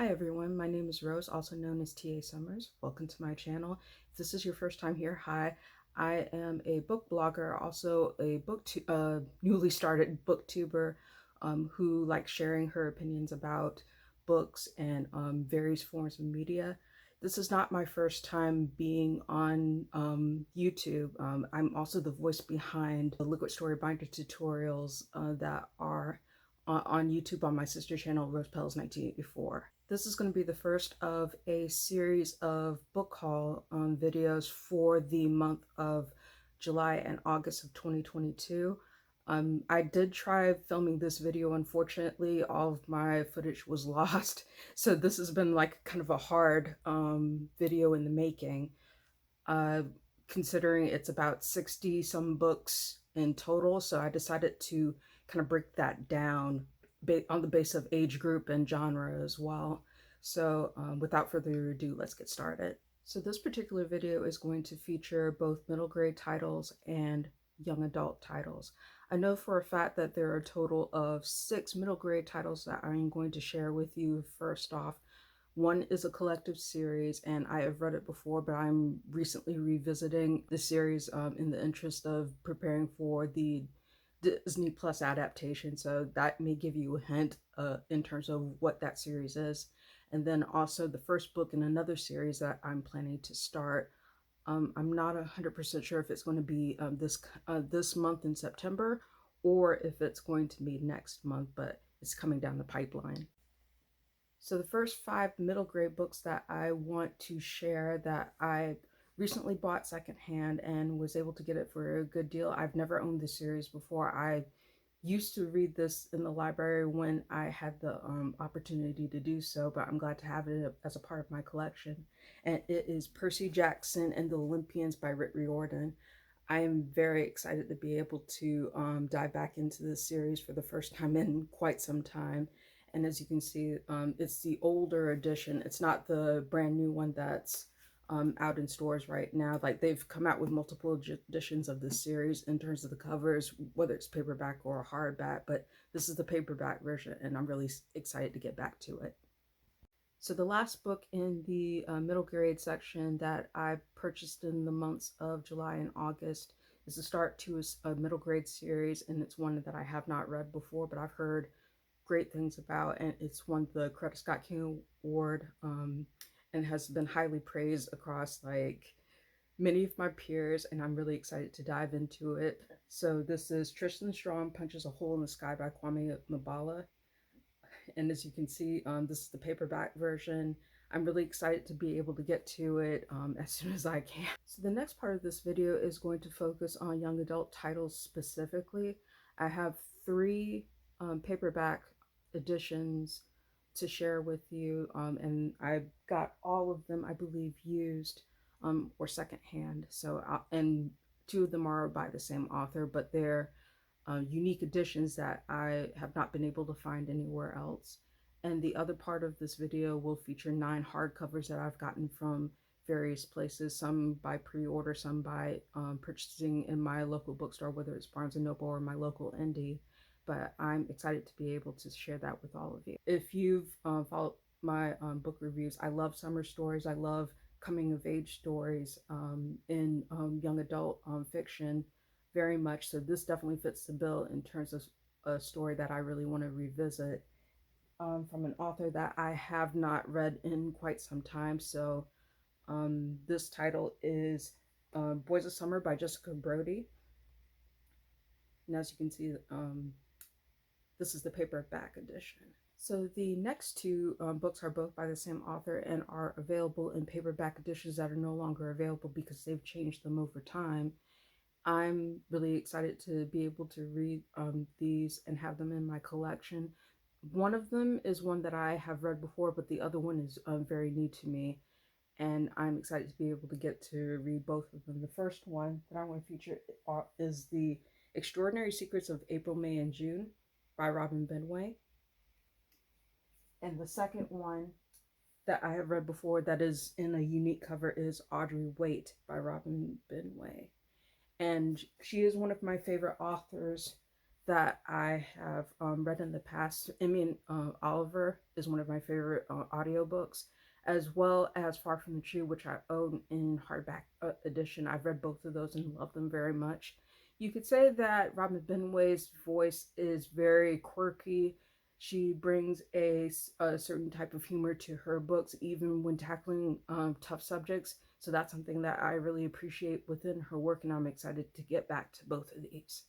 Hi everyone, my name is Rose, also known as TA Summers. Welcome to my channel. If this is your first time here, hi. I am a book blogger, also a newly started booktuber who likes sharing her opinions about books and various forms of media. This is not my first time being on YouTube. I'm also the voice behind the Liquid Story Binder tutorials that are on YouTube on my sister channel, Rose Petals 1984. This is going to be the first of a series of book haul videos for the month of July and August of 2022. I did try filming this video. Unfortunately, all of my footage was lost. So this has been like kind of a hard video in the making, considering it's about 60 some books in total. So I decided to kind of break that down on the base of age group and genre as well. So without further ado, let's get started. So this particular video is going to feature both middle grade titles and young adult titles. I know for a fact that there are a total of 6 middle grade titles that I'm going to share with you. First off, one is a collective series, and I have read it before, but I'm recently revisiting the series in the interest of preparing for the Disney Plus adaptation, so that may give you a hint in terms of what that series is. And then also the first book in another series that I'm planning to start. I'm not 100% sure if it's going to be this month in September or if it's going to be next month, but it's coming down the pipeline. So the first 5 middle grade books that I want to share that I recently bought secondhand and was able to get it for a good deal. I've never owned this series before. I used to read this in the library when I had the opportunity to do so, but I'm glad to have it as a part of my collection. And it is Percy Jackson and the Olympians by Rick Riordan. I am very excited to be able to dive back into this series for the first time in quite some time. And as you can see, it's the older edition. It's not the brand new one that's out in stores right now. Like, they've come out with multiple editions of this series in terms of the covers, whether it's paperback or hardback, but this is the paperback version, and I'm really excited to get back to it. So the last book in the middle grade section that I purchased in the months of July and August is the start to a middle grade series, and it's one that I have not read before, but I've heard great things about, and it's won the Coretta Scott King Award and has been highly praised across like many of my peers, and I'm really excited to dive into it. So this is Tristan Strong Punches a Hole in the Sky by Kwame Mabala, and as you can see, this is the paperback version. I'm really excited to be able to get to it as soon as I can. So the next part of this video is going to focus on young adult titles specifically. I have 3 paperback editions to share with you, and I got all of them, I believe, used or secondhand. So and 2 of them are by the same author, but they're unique editions that I have not been able to find anywhere else. And the other part of this video will feature 9 hardcovers that I've gotten from various places, some by pre-order, some by purchasing in my local bookstore, whether it's Barnes & Noble or my local indie. But I'm excited to be able to share that with all of you. If you've followed my book reviews, I love summer stories. I love coming of age stories in young adult fiction very much. So this definitely fits the bill in terms of a story that I really want to revisit from an author that I have not read in quite some time. So this title is Boys of Summer by Jessica Brody. And as you can see, this is the paperback edition. So the next 2 books are both by the same author and are available in paperback editions that are no longer available because they've changed them over time. I'm really excited to be able to read these and have them in my collection. One of them is one that I have read before, but the other one is very new to me, and I'm excited to be able to get to read both of them. The first one that I'm going to feature is The Extraordinary Secrets of April, May, and June by Robin Benway. And the second one that I have read before that is in a unique cover is Audrey Waite by Robin Benway. And she is one of my favorite authors that I have read in the past. Oliver is one of my favorite audiobooks, as well as Far from the Tree, which I own in hardback edition. I've read both of those and love them very much. You could say that Robin Benway's voice is very quirky. She brings a certain type of humor to her books, even when tackling tough subjects. So that's something that I really appreciate within her work, and I'm excited to get back to both of these.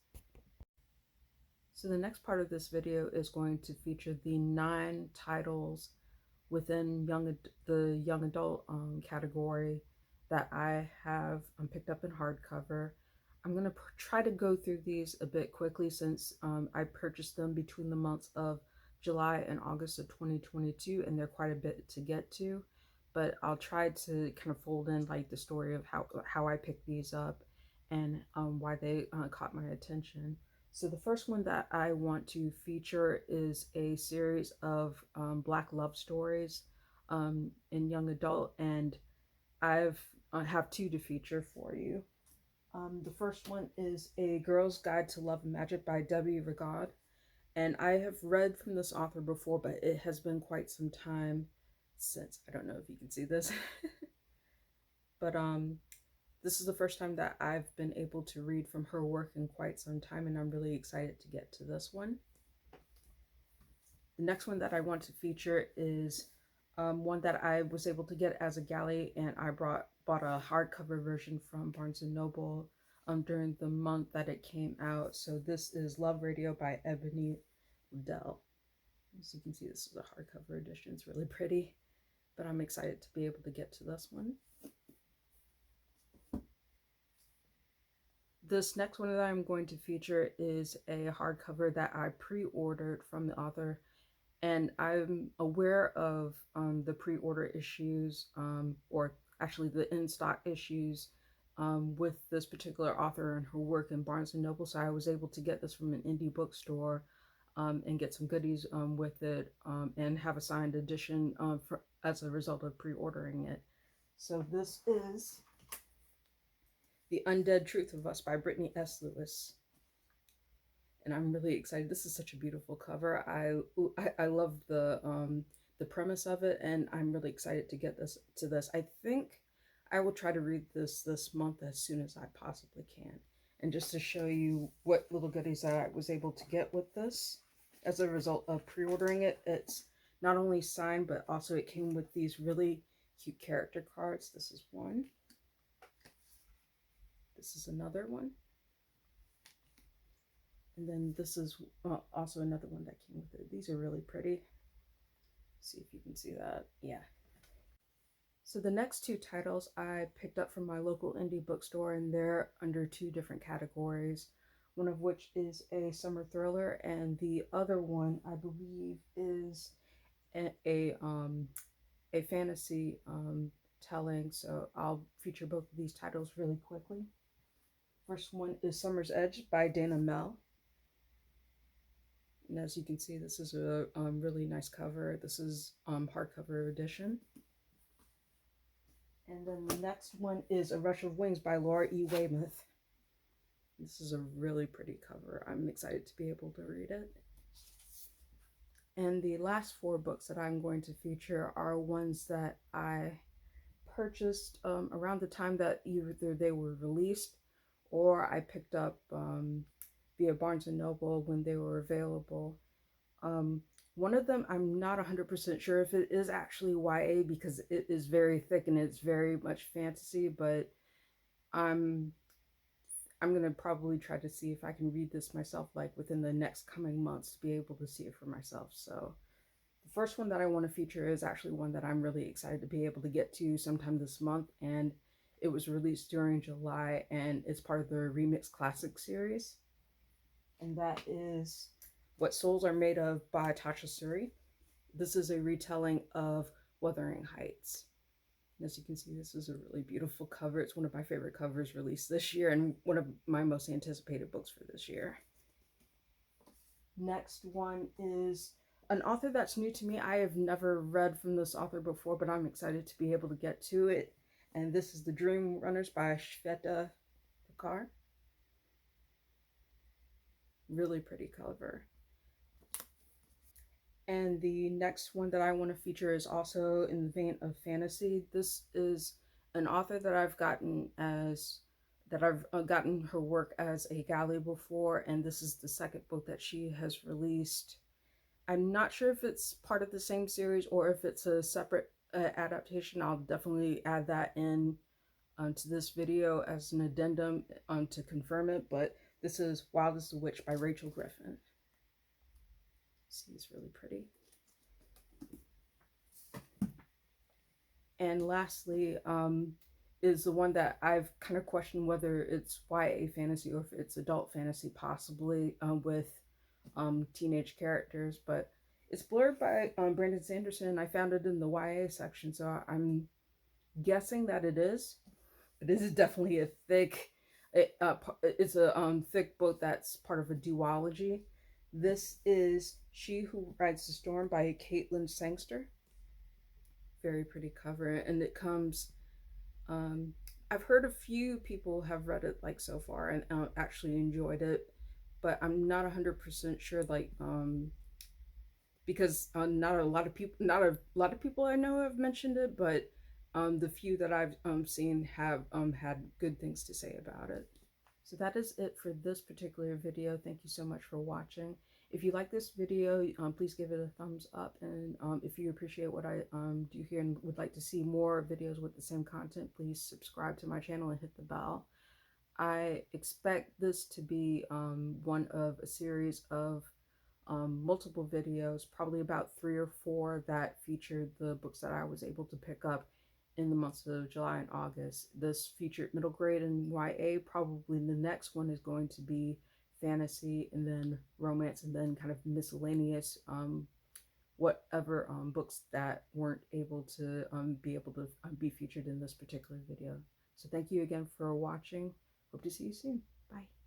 So the next part of this video is going to feature the 9 titles within the young adult category that I have picked up in hardcover. I'm going to try to go through these a bit quickly since I purchased them between the months of July and August of 2022, and they're quite a bit to get to. But I'll try to kind of fold in like the story of how I picked these up and why they caught my attention. So the first one that I want to feature is a series of Black love stories in young adult, and I have 2 to feature for you. The first one is A Girl's Guide to Love and Magic by Debbie Regaud, and I have read from this author before, but it has been quite some time since. I don't know if you can see this, but this is the first time that I've been able to read from her work in quite some time, and I'm really excited to get to this one. The next one that I want to feature is one that I was able to get as a galley, and I bought a hardcover version from Barnes & Noble during the month that it came out. So this is Love Radio by Ebony Liddell. As you can see, this is a hardcover edition. It's really pretty, but I'm excited to be able to get to this one. This next one that I'm going to feature is a hardcover that I pre-ordered from the author, and I'm aware of the pre-order issues, or actually the in-stock issues with this particular author and her work in Barnes & Noble, so I was able to get this from an indie bookstore and get some goodies with it and have a signed edition as a result of pre-ordering it. So this is The Undead Truth of Us by Brittany S. Lewis. And I'm really excited. This is such a beautiful cover. I love the premise of it, and I'm really excited to get this. I think I will try to read this month as soon as I possibly can. And just to show you what little goodies that I was able to get with this as a result of pre-ordering it, it's not only signed, but also it came with these really cute character cards. This is one. This is another one. And then this is also another one that came with it. These are really pretty. See if you can see that. Yeah. So the next 2 titles I picked up from my local indie bookstore, and they're under 2 different categories. One of which is a summer thriller, and the other one I believe is a fantasy telling. So I'll feature both of these titles really quickly. First one is Summer's Edge by Dana Mel. And as you can see, this is a really nice cover. This is hardcover edition. And then the next one is A Rush of Wings by Laura E. Weymouth. This is a really pretty cover. I'm excited to be able to read it. And the last 4 books that I'm going to feature are ones that I purchased around the time that either they were released or I picked up via Barnes & Noble when they were available. One of them, I'm not 100% sure if it is actually YA because it is very thick and it's very much fantasy, but I'm going to probably try to see if I can read this myself, like within the next coming months, to be able to see it for myself. So the first one that I want to feature is actually one that I'm really excited to be able to get to sometime this month, and it was released during July, and it's part of the Remix Classic series. And that is What Souls Are Made Of by Tasha Suri. This is a retelling of Wuthering Heights. And as you can see, this is a really beautiful cover. It's one of my favorite covers released this year and one of my most anticipated books for this year. Next one is an author that's new to me. I have never read from this author before, but I'm excited to be able to get to it. And this is The Dream Runners by Shweta Thakar. Really pretty cover. And the next one that I want to feature is also in the vein of fantasy. This is an author that I've gotten her work as a galley before, and this is the second book that she has released. I'm not sure if it's part of the same series or if it's a separate adaptation. I'll definitely add that in to this video as an addendum to confirm it. But this is Wild as the Witch by Rachel Griffin. See, it's really pretty. And lastly, is the one that I've kind of questioned whether it's YA fantasy or if it's adult fantasy, possibly with teenage characters. But it's blurred by Brandon Sanderson. I found it in the YA section, so I'm guessing that it is. This is definitely a thick. It's a thick book that's part of a duology. This is She Who Rides the Storm by Caitlin Sangster. Very pretty cover, and it comes. Um, I've heard a few people have read it like so far and actually enjoyed it, but I'm not 100% sure. Because not a lot of people I know have mentioned it, but the few that I've seen have had good things to say about it. So that is it for this particular video. Thank you so much for watching. If you like this video, please give it a thumbs up. And if you appreciate what I do here and would like to see more videos with the same content, please subscribe to my channel and hit the bell. I expect this to be one of a series of multiple videos, probably about 3 or 4 that featured the books that I was able to pick up in the months of July and August. This featured middle grade and YA. Probably the next one is going to be fantasy, and then romance, and then kind of miscellaneous whatever books that weren't able to be featured in this particular video. So thank you again for watching. Hope to see you soon. Bye.